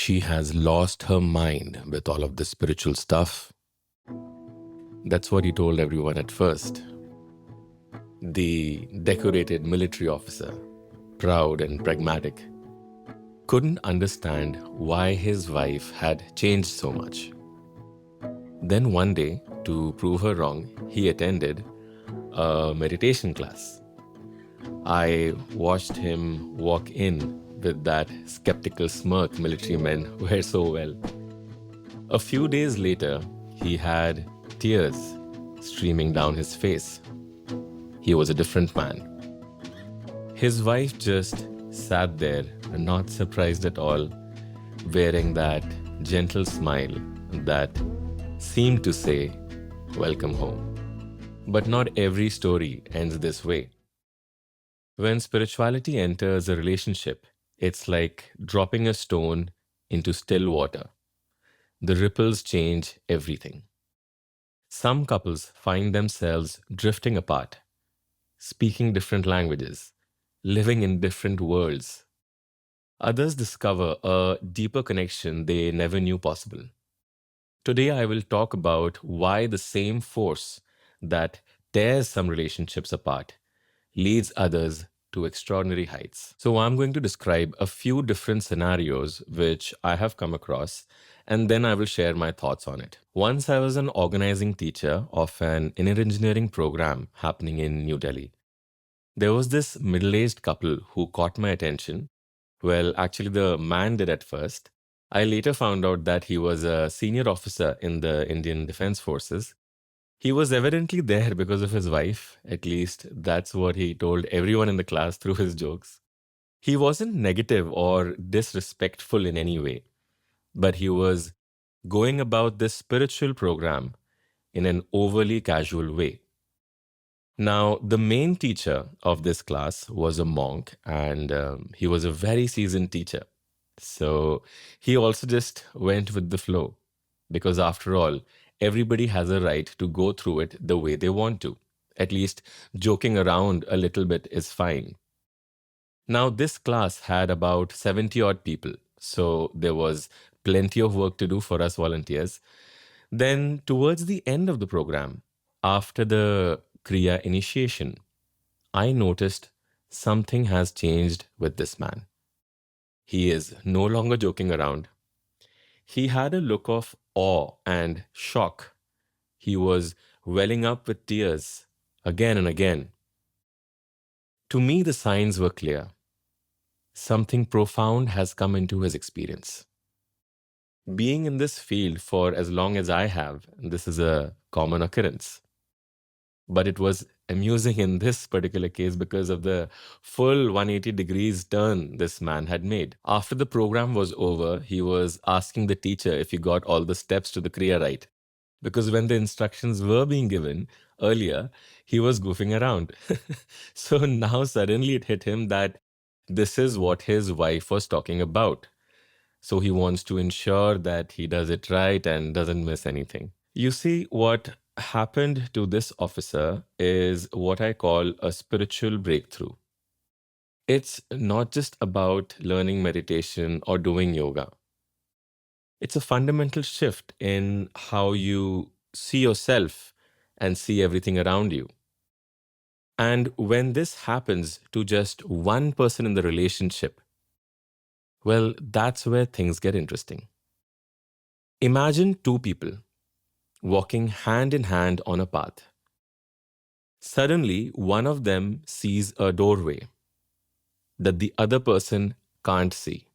she has lost her mind with all of this spiritual stuff. That's what he told everyone at first. The decorated military officer, proud and pragmatic, couldn't understand why his wife had changed so much. Then one day, to prove her wrong, he attended a meditation class. I watched him walk in with that skeptical smirk military men wear so well. A few days later, he had tears streaming down his face. He was a different man. His wife just sat there, not surprised at all, wearing that gentle smile that seemed to say, "Welcome home." But not every story ends this way. When spirituality enters a relationship, it's like dropping a stone into still water. The ripples change everything. Some couples find themselves drifting apart, speaking different languages, living in different worlds. Others discover a deeper connection they never knew possible. Today, I will talk about why the same force that tears some relationships apart leads others to extraordinary heights. So, I'm going to describe a few different scenarios which I have come across, and then I will share my thoughts on it. Once I was an organizing teacher of an inner engineering program happening in New Delhi. There was this middle aged couple who caught my attention. Well, actually, the man did at first. I later found out that he was a senior officer in the Indian Defense Forces. He was evidently there because of his wife. At least that's what he told everyone in the class through his jokes. He wasn't negative or disrespectful in any way, but he was going about this spiritual program in an overly casual way. Now, the main teacher of this class was a monk, and he was a very seasoned teacher. So he also just went with the flow, because after all, everybody has a right to go through it the way they want to. At least joking around a little bit is fine. Now, this class had about 70 odd people, so there was plenty of work to do for us volunteers. Then, towards the end of the program, after the Kriya initiation, I noticed something has changed with this man. He is no longer joking around. He had a look of awe and shock. He was welling up with tears again and again. To me, the signs were clear. Something profound has come into his experience. Being in this field for as long as I have, this is a common occurrence. But it was amusing in this particular case because of the full 180 degrees turn this man had made. After the program was over, he was asking the teacher if he got all the steps to the Kriya right. Because when the instructions were being given earlier, he was goofing around. So now suddenly it hit him that this is what his wife was talking about. So he wants to ensure that he does it right and doesn't miss anything. You see, what happened to this officer is what I call a spiritual breakthrough. It's not just about learning meditation or doing yoga. It's a fundamental shift in how you see yourself and see everything around you. And when this happens to just one person in the relationship, well, that's where things get interesting. Imagine two people walking hand in hand on a path. Suddenly, one of them sees a doorway that the other person can't see.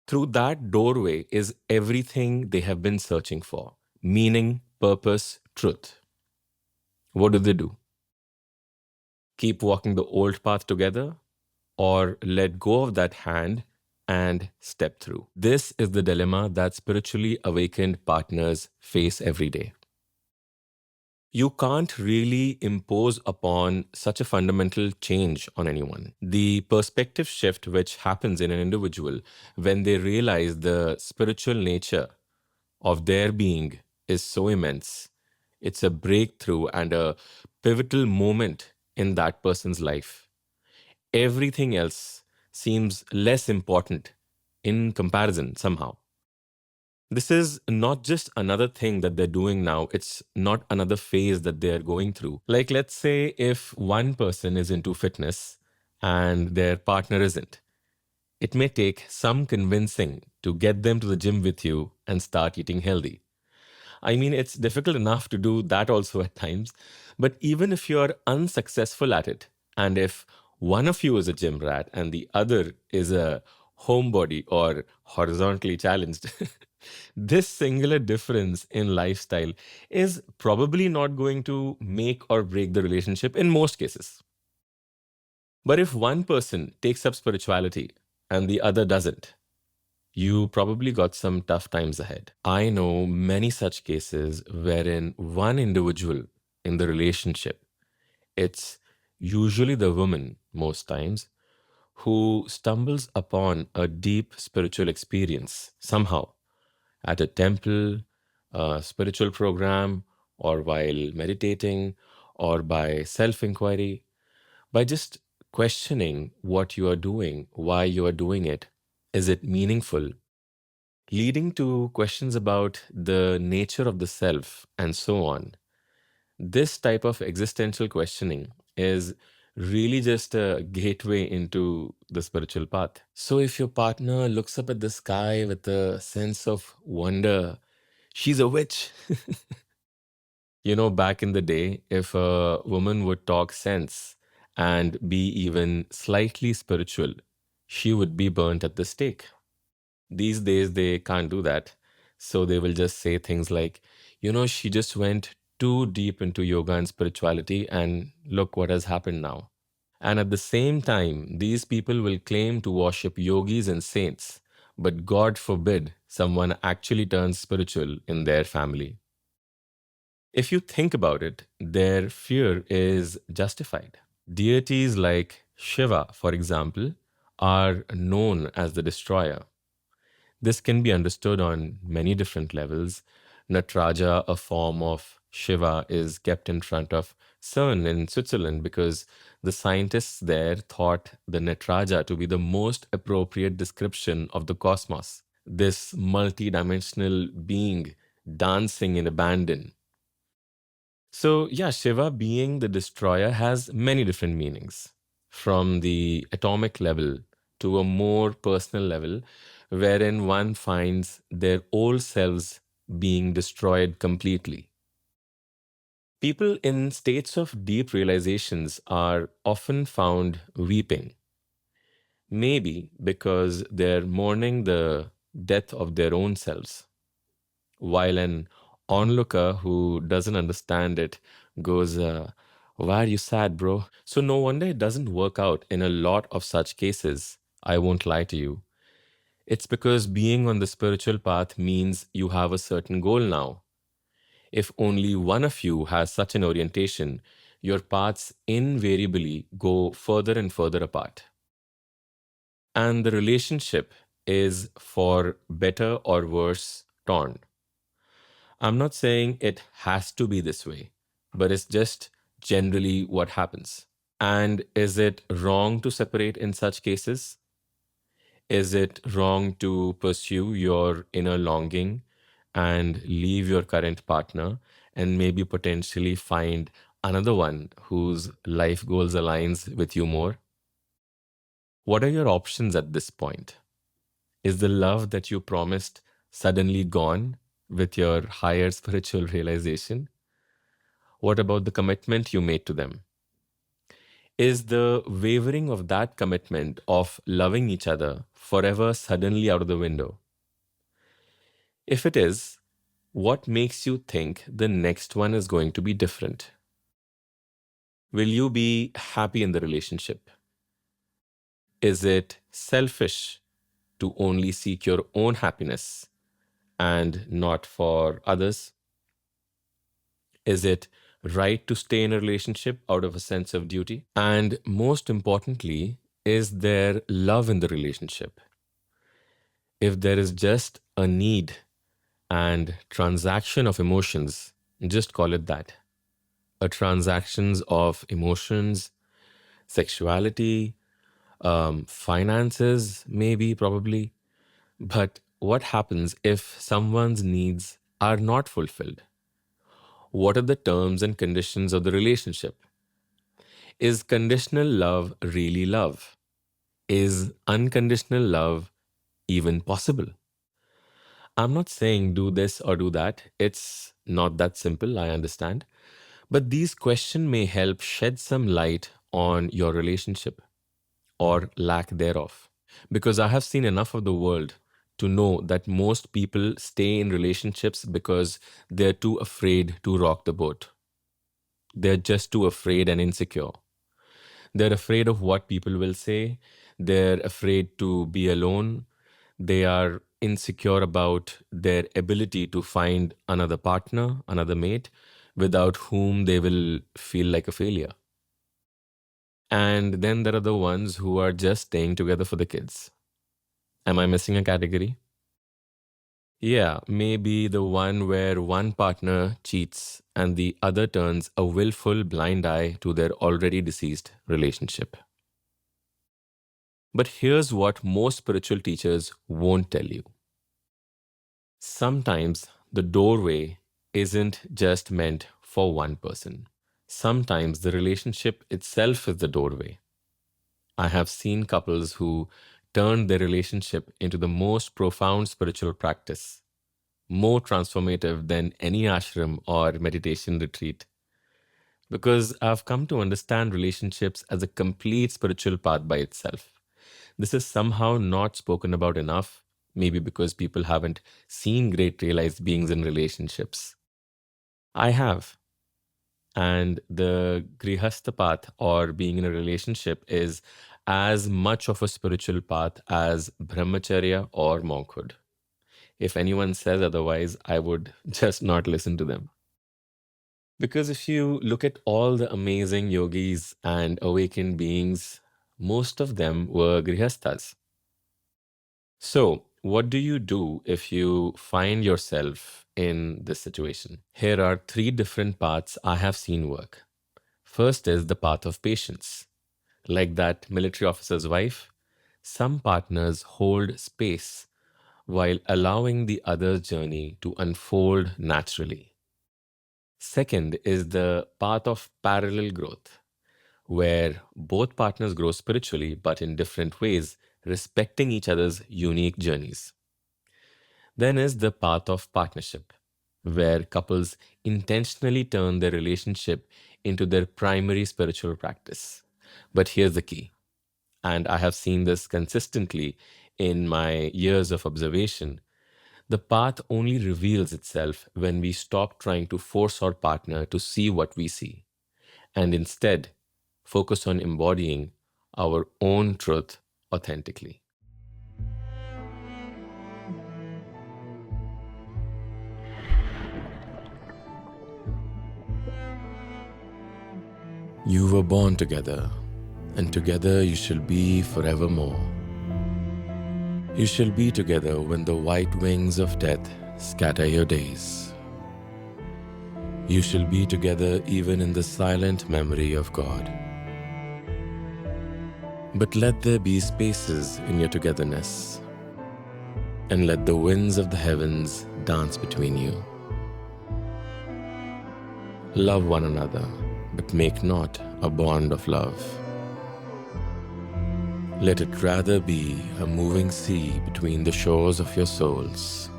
Through that doorway is everything they have been searching for: meaning, purpose, truth. What do? Keep walking the old path together, or let go of that hand and step through? This is the dilemma that spiritually awakened partners face every day. You can't really impose upon such a fundamental change on anyone. The perspective shift which happens in an individual when they realize the spiritual nature of their being is so immense. It's a breakthrough and a pivotal moment in that person's life. Everything else seems less important in comparison somehow. This is not just another thing that they're doing now. It's not another phase that they're going through. Like, let's say if one person is into fitness and their partner isn't, it may take some convincing to get them to the gym with you and start eating healthy. I mean, it's difficult enough to do that also at times. But even if you're unsuccessful at it, and if one of you is a gym rat and the other is a homebody or horizontally challenged, this singular difference in lifestyle is probably not going to make or break the relationship in most cases. But if one person takes up spirituality and the other doesn't, you probably got some tough times ahead. I know many such cases wherein one individual in the relationship, it's usually the woman most times, who stumbles upon a deep spiritual experience somehow at a temple, a spiritual program, or while meditating, or by self inquiry, by just questioning what you are doing, why you are doing it, is it meaningful, leading to questions about the nature of the self and so on. This type of existential questioning is really just a gateway into the spiritual path. So, if your partner looks up at the sky with a sense of wonder, she's a witch. Back in the day, if a woman would talk sense and be even slightly spiritual, she would be burnt at the stake. These days, they can't do that. So they will just say things like, she just went too deep into yoga and spirituality, and look what has happened now. And at the same time, these people will claim to worship yogis and saints, but God forbid someone actually turns spiritual in their family. If you think about it, their fear is justified. Deities like Shiva, for example, are known as the destroyer. This can be understood on many different levels. Nataraja, a form of Shiva, is kept in front of CERN in Switzerland because the scientists there thought the Nataraja to be the most appropriate description of the cosmos. This multi-dimensional being dancing in abandon. So, yeah, Shiva being the destroyer has many different meanings, from the atomic level to a more personal level, wherein one finds their old selves being destroyed completely. People in states of deep realizations are often found weeping, maybe because they're mourning the death of their own selves, while an onlooker who doesn't understand it goes, why are you sad, bro? So, no wonder it doesn't work out in a lot of such cases. I won't lie to you. It's because being on the spiritual path means you have a certain goal now. If only one of you has such an orientation, your paths invariably go further and further apart. And the relationship is, for better or worse, torn. I'm not saying it has to be this way, but it's just generally what happens. And is it wrong to separate in such cases? Is it wrong to pursue your inner longing and leave your current partner and maybe potentially find another one whose life goals aligns with you more? What are your options at this point? Is the love that you promised suddenly gone with your higher spiritual realization? What about the commitment you made to them? Is the wavering of that commitment of loving each other forever suddenly out of the window? If it is, what makes you think the next one is going to be different? Will you be happy in the relationship? Is it selfish to only seek your own happiness and not for others? Is it right to stay in a relationship out of a sense of duty? And most importantly, is there love in the relationship? If there is just a need and transaction of emotions, just call it that. A transactions of emotions, sexuality, finances, maybe, probably. But what happens if someone's needs are not fulfilled? What are the terms and conditions of the relationship? Is conditional love really love? Is unconditional love even possible? I'm not saying do this or do that. It's not that simple, I understand. But these questions may help shed some light on your relationship or lack thereof. Because I have seen enough of the world to know that most people stay in relationships because they're too afraid to rock the boat. They're just too afraid and insecure. They're afraid of what people will say. They're afraid to be alone. They are insecure about their ability to find another partner, another mate, without whom they will feel like a failure. And then there are the ones who are just staying together for the kids. Am I missing a category? Yeah, maybe the one where one partner cheats and the other turns a willful blind eye to their already deceased relationship. But here's what most spiritual teachers won't tell you. Sometimes the doorway isn't just meant for one person. Sometimes the relationship itself is the doorway. I have seen couples who turned their relationship into the most profound spiritual practice, more transformative than any ashram or meditation retreat. Because I've come to understand relationships as a complete spiritual path by itself. This is somehow not spoken about enough, maybe because people haven't seen great realized beings in relationships. I have. And the Grihastha path or being in a relationship is as much of a spiritual path as brahmacharya or monkhood. If anyone says otherwise, I would just not listen to them. Because if you look at all the amazing yogis and awakened beings, most of them were grihasthas. So, what do you do if you find yourself in this situation? Here are three different paths I have seen work. First is the path of patience. Like that military officer's wife, some partners hold space while allowing the other's journey to unfold naturally. Second is the path of parallel growth, where both partners grow spiritually but in different ways, respecting each other's unique journeys. Then is the path of partnership, where couples intentionally turn their relationship into their primary spiritual practice. But here's the key, and I have seen this consistently in my years of observation. The path only reveals itself when we stop trying to force our partner to see what we see and instead focus on embodying our own truth authentically. You were born together, and together you shall be forevermore. You shall be together when the white wings of death scatter your days. You shall be together even in the silent memory of God. But let there be spaces in your togetherness, and let the winds of the heavens dance between you. Love one another, but make not a bond of love. Let it rather be a moving sea between the shores of your souls.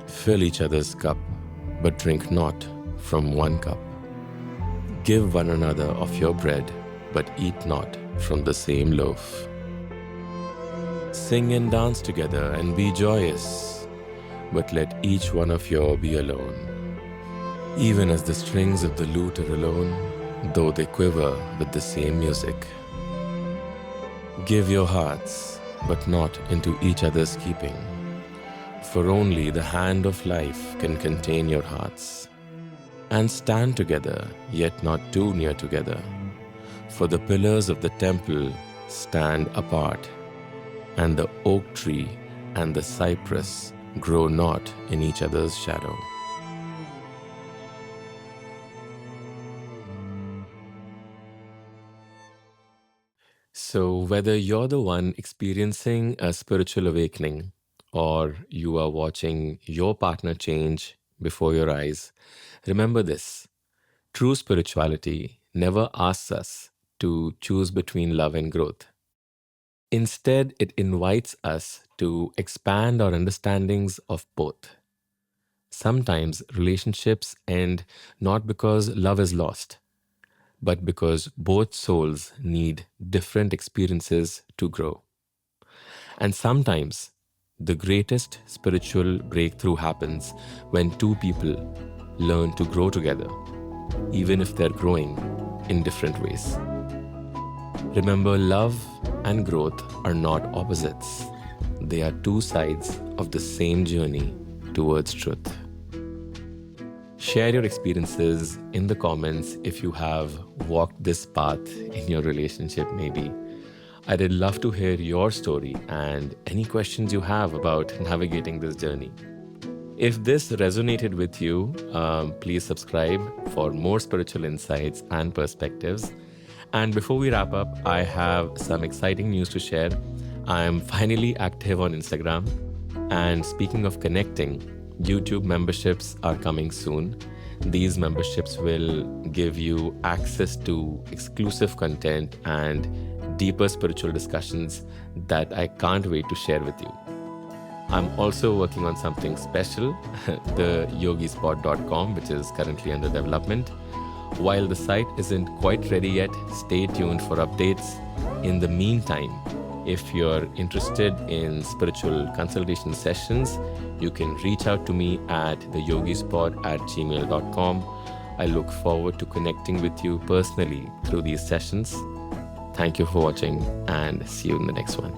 Fill each other's cup, but drink not from one cup. Give one another of your bread, but eat not from the same loaf. Sing and dance together and be joyous, but let each one of you be alone. Even as the strings of the lute are alone, though they quiver with the same music. Give your hearts, but not into each other's keeping, for only the hand of life can contain your hearts. And stand together, yet not too near together, for the pillars of the temple stand apart, and the oak tree and the cypress grow not in each other's shadow. So, whether you're the one experiencing a spiritual awakening or you are watching your partner change before your eyes, remember this: true spirituality never asks us to choose between love and growth. Instead, it invites us to expand our understandings of both. Sometimes relationships end not because love is lost, but because both souls need different experiences to grow. And sometimes the greatest spiritual breakthrough happens when two people learn to grow together, even if they're growing in different ways. Remember, love and growth are not opposites, they are two sides of the same journey towards truth. Share your experiences in the comments if you have walked this path in your relationship, maybe. I'd love to hear your story and any questions you have about navigating this journey. If this resonated with you, please subscribe for more spiritual insights and perspectives. And before we wrap up, I have some exciting news to share. I'm finally active on Instagram. And speaking of connecting, YouTube memberships are coming soon. These memberships will give you access to exclusive content and deeper spiritual discussions that I can't wait to share with you. I'm also working on something special, the yogispot.com, which is currently under development. While the site isn't quite ready yet, stay tuned for updates. In the meantime, if you're interested in spiritual consultation sessions, you can reach out to me at theyogispot@gmail.com. I look forward to connecting with you personally through these sessions. Thank you for watching and see you in the next one.